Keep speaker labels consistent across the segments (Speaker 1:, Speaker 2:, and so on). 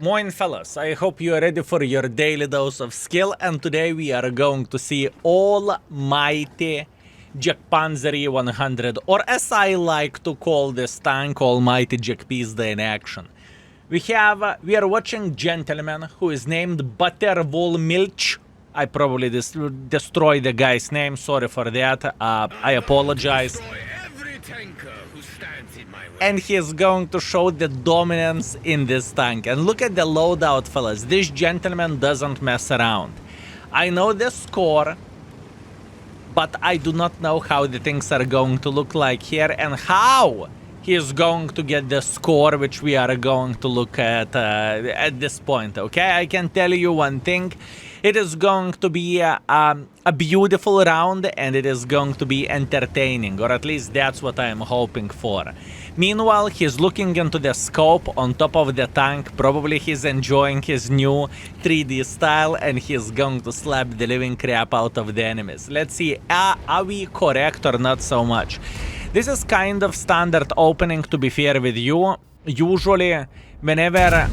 Speaker 1: Moin fellas, I hope you are ready for your daily dose of skill, and today we are going to see almighty Jg.Pz 100, or as I like to call this tank, almighty Jg.Pz in action. We are watching gentleman who is named Butterwool Milch. I probably destroyed the guy's name, sorry for that, I apologize. And he is going to show the dominance in this tank. And look at the loadout, fellas. This gentleman doesn't mess around. I know the score, but I do not know how the things are going to look like here and how he is going to get the score, which we are going to look at this point, okay? I can tell you one thing. It is going to be a beautiful round, and it is going to be entertaining, or at least that's what I am hoping for. Meanwhile, he's looking into the scope on top of the tank. Probably he's enjoying his new 3D style, and he's going to slap the living crap out of the enemies. Let's see, are we correct or not so much? This is kind of standard opening, to be fair with you. Usually, whenever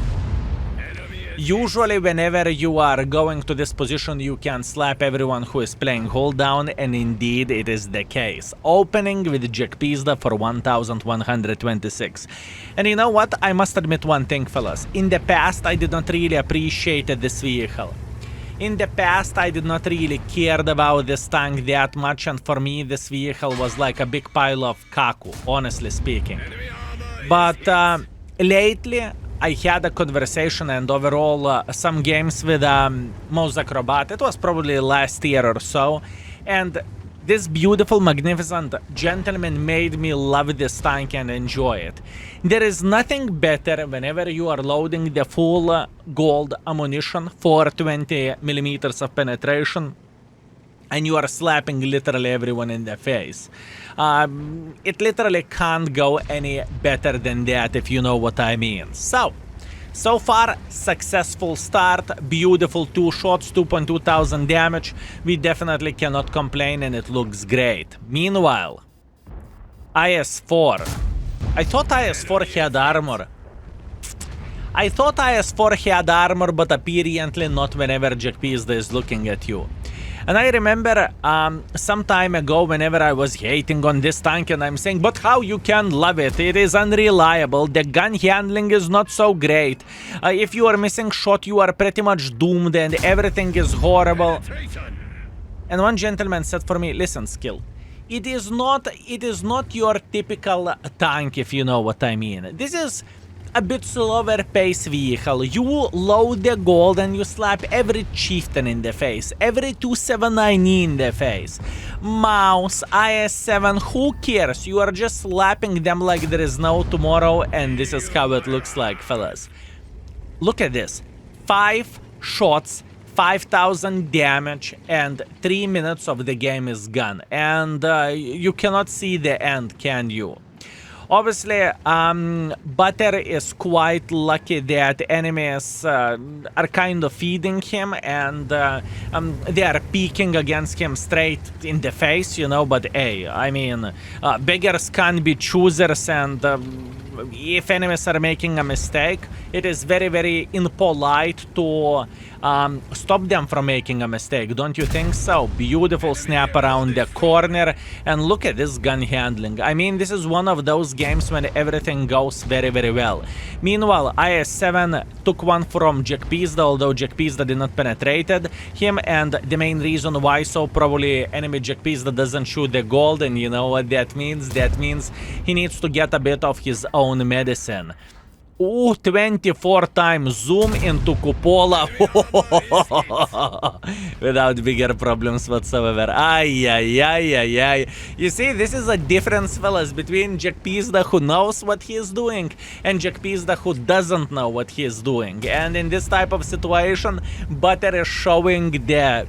Speaker 1: you are going to this position, you can slap everyone who is playing hold down, and indeed it is the case. Opening with Jg.Pz for 1126. And you know what? I must admit one thing, fellas. In the past, I did not really appreciate this vehicle. In the past, I did not really cared about this tank that much, and for me, this vehicle was like a big pile of kaku, honestly speaking. But lately, I had a conversation and overall some games with Mouse Acrobat. It was probably last year or so, and this beautiful, magnificent gentleman made me love this tank and enjoy it. There is nothing better whenever you are loading the full gold ammunition, 420 millimeters of penetration, and you are slapping literally everyone in the face. It literally can't go any better than that, if you know what I mean. So far, successful start, beautiful 2 shots, 2.2 thousand damage. We definitely cannot complain, and it looks great. Meanwhile, IS-4. I thought IS-4 had armor. But apparently not whenever Jg.Pz is looking at you. And I remember some time ago, whenever I was hating on this tank, and I'm saying, but how you can love it? It is unreliable. The gun handling is not so great. If you are missing shot, you are pretty much doomed, and everything is horrible. And one gentleman said for me, listen, Skill, it is not your typical tank, if you know what I mean. This is a bit slower pace vehicle. You load the gold and you slap every chieftain in the face, every 279 in the face. Mouse, IS-7, who cares? You are just slapping them like there is no tomorrow, and this is how it looks like, fellas. Look at this. 5 shots, 5,000 damage, and 3 minutes of the game is gone. And you cannot see the end, can you? Obviously, Butter is quite lucky that enemies are kind of feeding him, and they are peeking against him straight in the face, you know, but hey, I mean, beggars can be choosers, and if enemies are making a mistake, it is very, very impolite to stop them from making a mistake, don't you think so? Beautiful snap around the corner, and look at this gun handling. I mean, this is one of those games when everything goes very, very well. Meanwhile, IS-7 took one from Jg.Pz, although Jg.Pz did not penetrate him, and the main reason why so probably enemy Jg.Pz doesn't shoot the gold, and you know what that means? That means he needs to get a bit of his own medicine. Ooh, 24 times zoom into cupola without bigger problems whatsoever. Ay, ay, ay, ay, ay. You see, this is a difference, fellas, between Jg.Pz who knows what he is doing and Jg.Pz who doesn't know what he is doing. And in this type of situation, Butter is showing the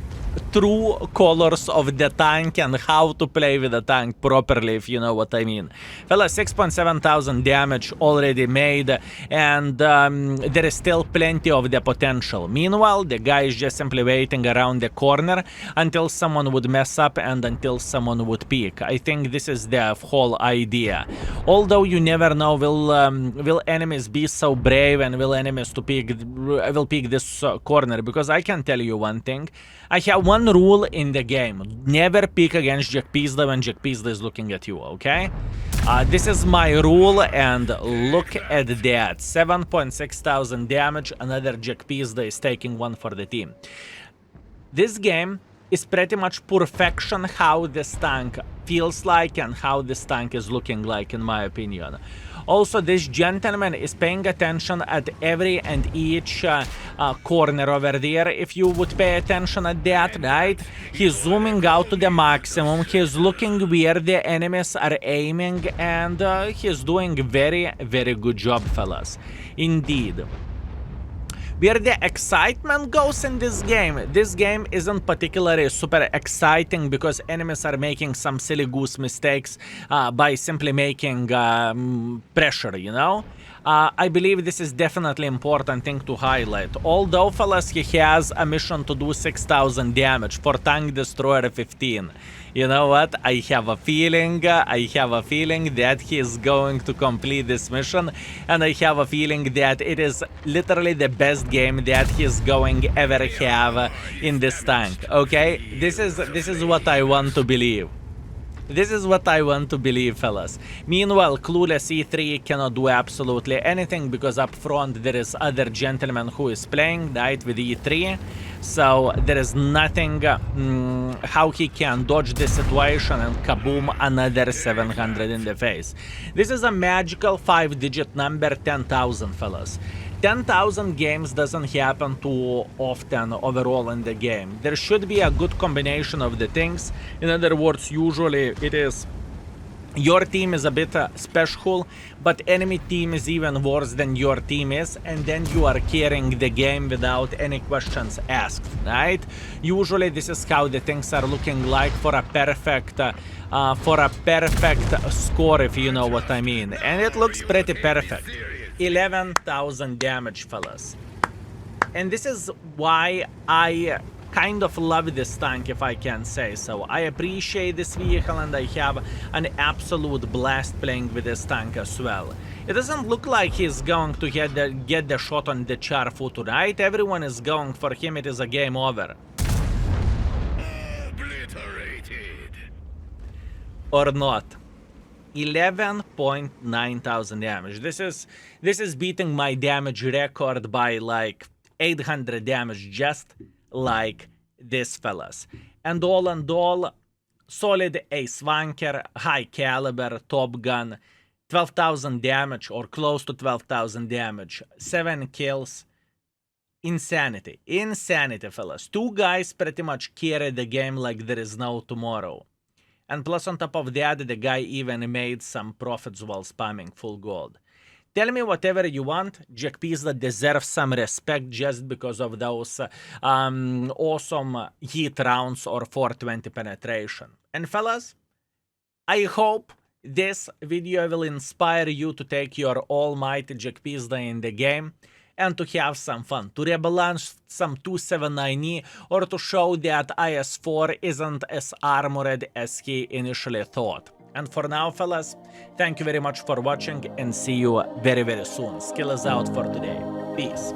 Speaker 1: true colors of the tank and how to play with the tank properly, if you know what I mean. Fellas, 6.7 thousand damage already made, and there is still plenty of the potential. Meanwhile, the guy is just simply waiting around the corner until someone would mess up and until someone would peek. I think this is the whole idea. Although you never know, will enemies be so brave and will enemies to peek this corner, because I can tell you one thing. I have one rule in the game: never peek against Jg.Pz when Jg.Pz is looking at you, okay? This is my rule, and look at that. 7.6 thousand damage, another Jg.Pz is taking one for the team. This game is pretty much perfection how this tank feels like and how this tank is looking like, in my opinion. Also, this gentleman is paying attention at every and each corner over there. If you would pay attention at that, right? He's zooming out to the maximum. He's looking where the enemies are aiming, and he's doing very, very good job, fellas. Indeed. Where the excitement goes in this game isn't particularly super exciting because enemies are making some silly goose mistakes by simply making pressure, you know? I believe this is definitely important thing to highlight. Although, fellas, he has a mission to do 6,000 damage for Tank Destroyer 15. You know what? I have a feeling that he is going to complete this mission, and I have a feeling that it is literally the best game that he's going ever have in this tank. Okay? This is what I want to believe. This is what I want to believe, fellas. Meanwhile, Clueless E3 cannot do absolutely anything because up front there is other gentleman who is playing, right, with E3. So there is nothing how he can dodge the situation, and kaboom, another 700 in the face. This is a magical 5-digit number, 10,000, fellas. 10,000 games doesn't happen too often overall in the game. There should be a good combination of the things. In other words, usually it is your team is a bit special, but enemy team is even worse than your team is, and then you are carrying the game without any questions asked, right? Usually this is how the things are looking like for a perfect score, if you know what I mean. And it looks pretty perfect. 11,000 damage, fellas. And this is why I kind of love this tank, if I can say so. I appreciate this vehicle, and I have an absolute blast playing with this tank as well. It doesn't look like he's going to get the shot on the char foot, right? Everyone is going for him. It is a game over. Obliterated. Or not. 11.9 thousand damage. This is beating my damage record by like 800 damage, just like this, fellas. And all, solid ace wanker, high caliber, top gun, 12,000 damage or close to 12,000 damage, 7 kills. Insanity, fellas. 2 guys pretty much carry the game like there is no tomorrow. And plus on top of that, the guy even made some profits while spamming full gold. Tell me whatever you want, Jg.Pz deserves some respect just because of those awesome heat rounds or 420 penetration. And fellas, I hope this video will inspire you to take your almighty Jg.Pz in the game and to have some fun, to rebalance some 279E, or to show that IS-4 isn't as armored as he initially thought. And for now, fellas, thank you very much for watching, and see you very, very soon. Skill is out for today. Peace.